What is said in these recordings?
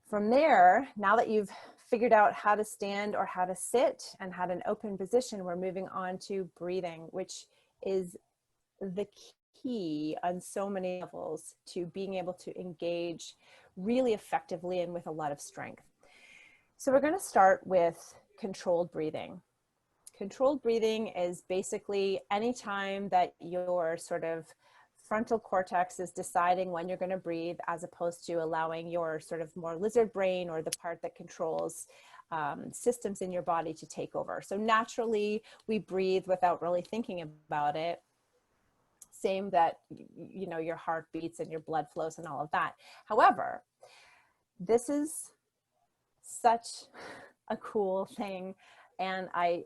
From there, now that you've figured out how to stand or how to sit and had an open position, we're moving on to breathing, which is the key on so many levels to being able to engage really effectively and with a lot of strength. So we're going to start with controlled breathing. Controlled breathing is basically any time that your sort of frontal cortex is deciding when you're going to breathe, as opposed to allowing your sort of more lizard brain or the part that controls systems in your body to take over. So naturally, we breathe without really thinking about it. Same that, you know, your heart beats and your blood flows and all of that. However, this is such a cool thing, and I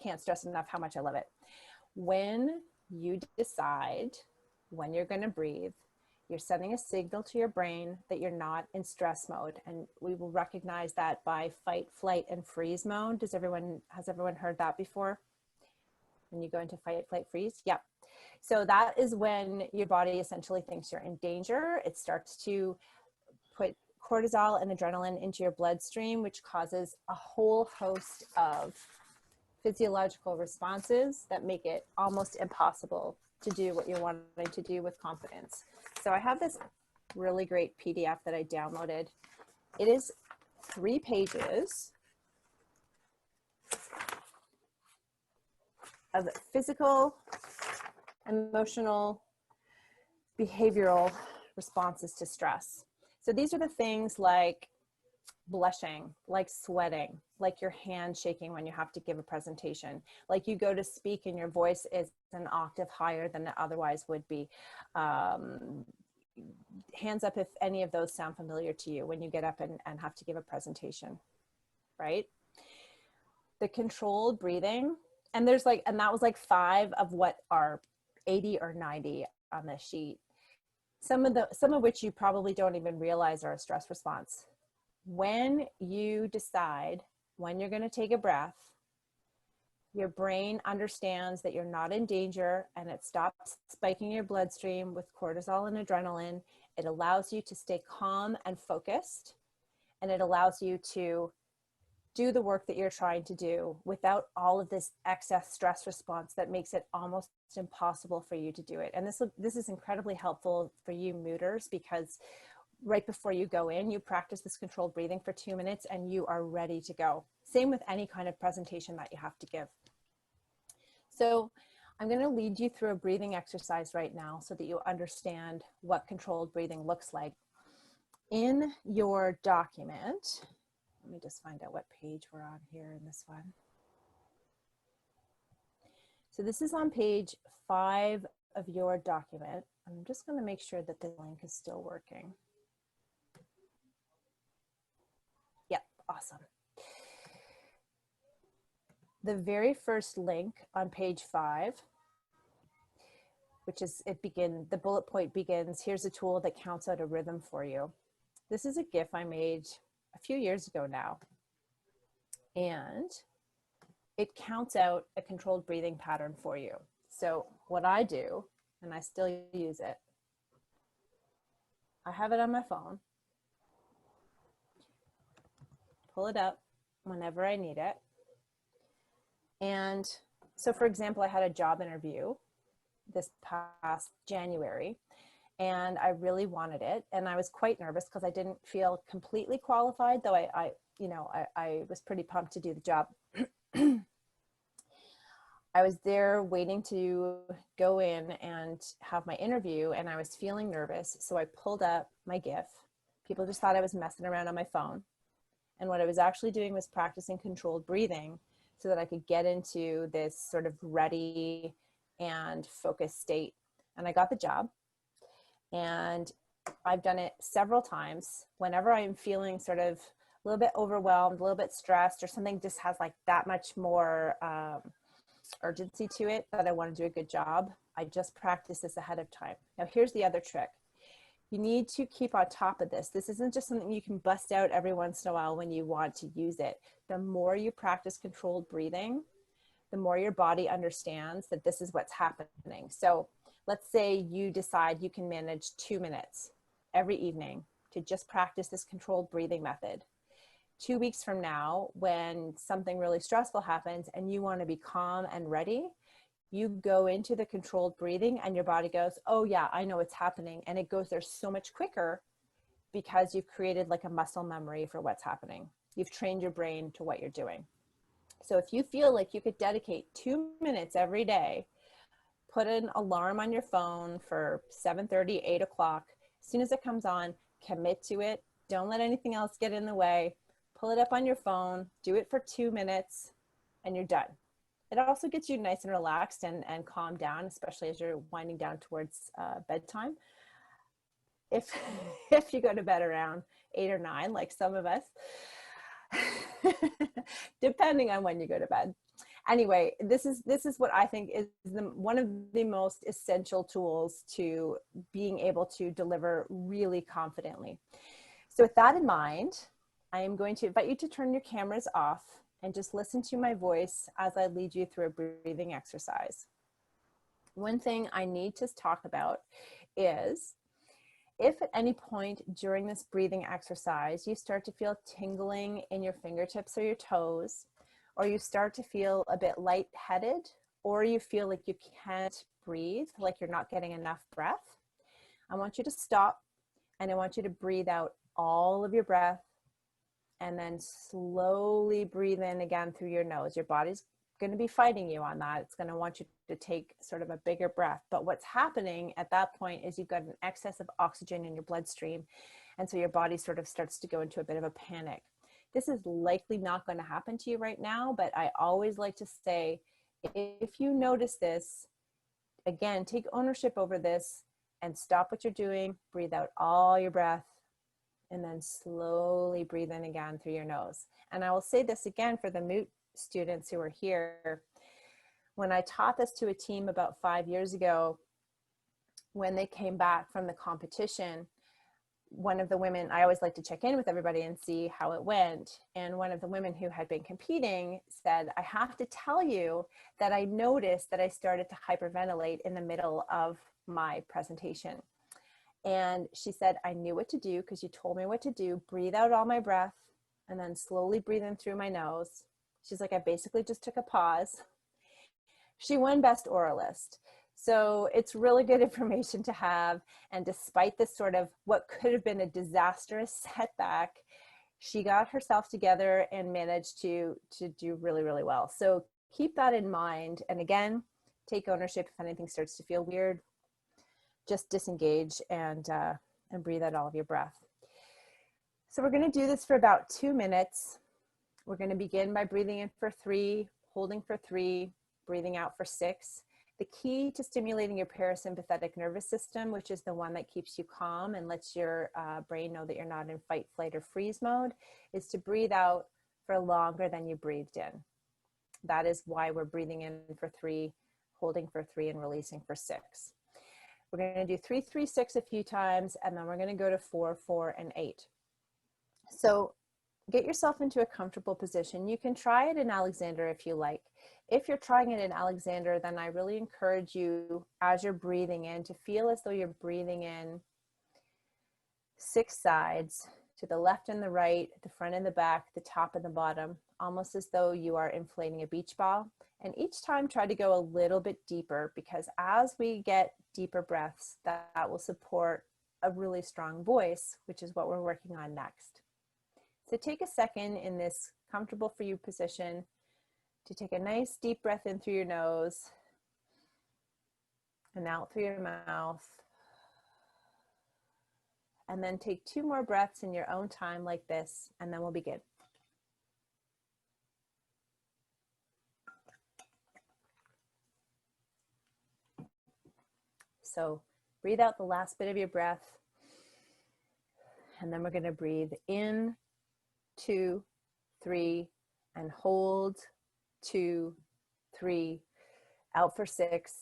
can't stress enough how much I love it. When you decide when you're going to breathe, you're sending a signal to your brain that you're not in stress mode. And we will recognize that by fight, flight, and freeze mode. Has everyone heard that before? When you go into fight, flight, freeze? Yep. So that is when your body essentially thinks you're in danger. It starts to put cortisol and adrenaline into your bloodstream, which causes a whole host of physiological responses that make it almost impossible to do what you're wanting to do with confidence. So I have this really great PDF that I downloaded. It is 3 pages of physical, emotional, behavioral responses to stress. So these are the things like blushing, like sweating, like your hand shaking when you have to give a presentation, like you go to speak and your voice is an octave higher than it otherwise would be. Hands up if any of those sound familiar to you when you get up and have to give a presentation, right? The controlled breathing, and there's like, and that was like 5 of what are 80 or 90 on this sheet. Some of which you probably don't even realize are a stress response. When you decide when you're going to take a breath, your brain understands that you're not in danger and it stops spiking your bloodstream with cortisol and adrenaline. It allows you to stay calm and focused, and it allows you to do the work that you're trying to do without all of this excess stress response that makes it almost impossible for you to do it. And this is incredibly helpful for you mooders, because right before you go in, you practice this controlled breathing for 2 minutes and you are ready to go. Same with any kind of presentation that you have to give. So I'm going to lead you through a breathing exercise right now so that you understand what controlled breathing looks like. In your document, let me just find out what page we're on here in this one. So this is on page 5 of your document. I'm just going to make sure that the link is still working. Yep, awesome. The very first link on page 5, which is the bullet point begins, here's a tool that counts out a rhythm for you. This is a GIF I made a few years ago now, and it counts out a controlled breathing pattern for you. So what I do, and I still use it, I have it on my phone, pull it up whenever I need it. And so for example, I had a job interview this past January, and I really wanted it. And I was quite nervous because I didn't feel completely qualified, though I was pretty pumped to do the job. I was there waiting to go in and have my interview, and I was feeling nervous. So I pulled up my GIF. People just thought I was messing around on my phone. And what I was actually doing was practicing controlled breathing so that I could get into this sort of ready and focused state. And I got the job. And I've done it several times. Whenever I'm feeling sort of a little bit overwhelmed, a little bit stressed, or something just has like that much more urgency to it that I want to do a good job, I just practice this ahead of time. Now here's the other trick. You need to keep on top of this. This isn't just something you can bust out every once in a while when you want to use it. The more you practice controlled breathing, the more your body understands that this is what's happening. So let's say you decide you can manage 2 minutes every evening to just practice this controlled breathing method. 2 weeks from now, when something really stressful happens and you want to be calm and ready, you go into the controlled breathing and your body goes, oh yeah, I know what's happening. And it goes there so much quicker because you've created like a muscle memory for what's happening. You've trained your brain to what you're doing. So if you feel like you could dedicate 2 minutes every day, put an alarm on your phone for 7:30, 8 o'clock. As soon as it comes on, commit to it. Don't let anything else get in the way. Pull it up on your phone, do it for 2 minutes, and you're done. It also gets you nice and relaxed and calmed down, especially as you're winding down towards bedtime. If, if you go to bed around 8 or 9, like some of us, depending on when you go to bed. Anyway, this is what I think is one of the most essential tools to being able to deliver really confidently. So with that in mind, I am going to invite you to turn your cameras off and just listen to my voice as I lead you through a breathing exercise. One thing I need to talk about is if at any point during this breathing exercise you start to feel tingling in your fingertips or your toes, or you start to feel a bit lightheaded, or you feel like you can't breathe, like you're not getting enough breath, I want you to stop and I want you to breathe out all of your breath and then slowly breathe in again through your nose. Your body's going to be fighting you on that. It's going to want you to take sort of a bigger breath. But what's happening at that point is you've got an excess of oxygen in your bloodstream. And so your body sort of starts to go into a bit of a panic. This is likely not going to happen to you right now, but I always like to say, if you notice this, again, take ownership over this and stop what you're doing, breathe out all your breath, and then slowly breathe in again through your nose. And I will say this again for the MOOT students who are here. When I taught this to a team about 5 years ago, when they came back from the competition, one of the women, I always like to check in with everybody and see how it went. And one of the women who had been competing said, I have to tell you that I noticed that I started to hyperventilate in the middle of my presentation. And she said, I knew what to do because you told me what to do. Breathe out all my breath and then slowly breathe in through my nose. She's like, I basically just took a pause. She won Best Oralist. So it's really good information to have. And despite this sort of what could have been a disastrous setback, she got herself together and managed to do really, really well. So keep that in mind. And again, take ownership if anything starts to feel weird. Just disengage and breathe out all of your breath. So we're going to do this for about 2 minutes. We're going to begin by breathing in for 3, holding for 3, breathing out for 6. The key to stimulating your parasympathetic nervous system, which is the one that keeps you calm and lets your brain know that you're not in fight, flight, or freeze mode, is to breathe out for longer than you breathed in. That is why we're breathing in for 3, holding for 3, and releasing for 6. We're going to do 3, 3, 6 a few times, and then we're going to go to 4, 4, and 8. So get yourself into a comfortable position. You can try it in Alexander if you like. If you're trying it in Alexander, then I really encourage you, as you're breathing in, to feel as though you're breathing in 6 sides, to the left and the right, the front and the back, the top and the bottom, almost as though you are inflating a beach ball. And each time try to go a little bit deeper, because as we get deeper breaths, that will support a really strong voice, which is what we're working on next. So take a second in this comfortable for you position to take a nice deep breath in through your nose and out through your mouth. And then take 2 more breaths in your own time like this, and then we'll begin. So breathe out the last bit of your breath, and then we're going to breathe in, 2, 3, and hold, 2, 3, out for 6,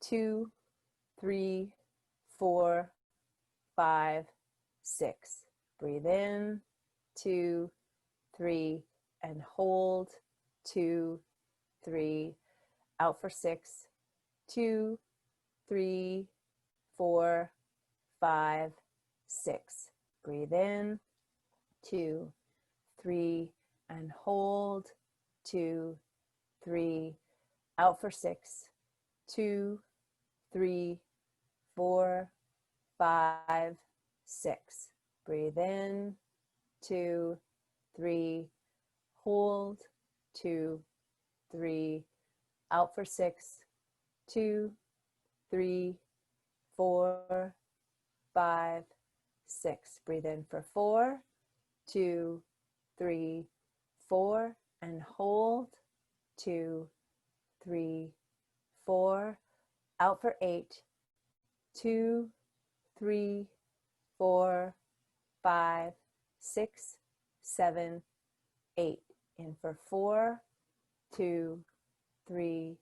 2, 3, 4, 5, 6. Breathe in, 2, 3, and hold, 2, 3, out for 6, 2, 3, 4, 5, 6. Breathe in, 2, 3, and hold, 2, 3, out for 6, 2, 3, 4, 5, 6. Breathe in, 2, 3, hold, 2, 3, out for 6, 2, 3, 4, 5, 6. Breathe in for 4, 2, 3, 4, and hold, 2, 3, 4, out for 8, 2, 3, 4, 5, 6, 7, 8. In for 4, 2, 3,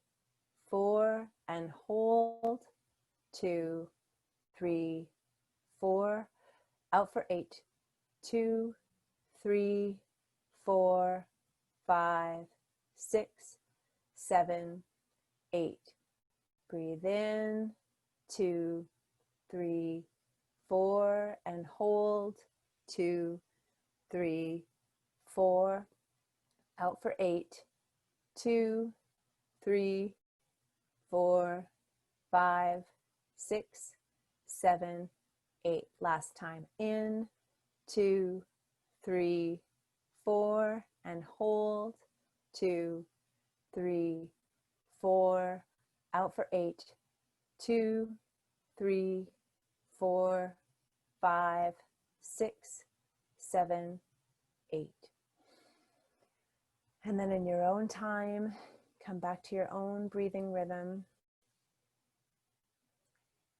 4, and hold, 2, 3, 4, out for 8, 2, 3, 4, 5, 6, 7, 8. Breathe in, 2, 3, 4, and hold, 2, 3, 4, out for 8, 2, 3, 4, 5, 6, 7, 8. Last time. In, 2, 3, 4, and hold, 2, 3, 4, out for 8, 2, 3, 4, 5, 6, 7, 8. And then in your own time, come back to your own breathing rhythm.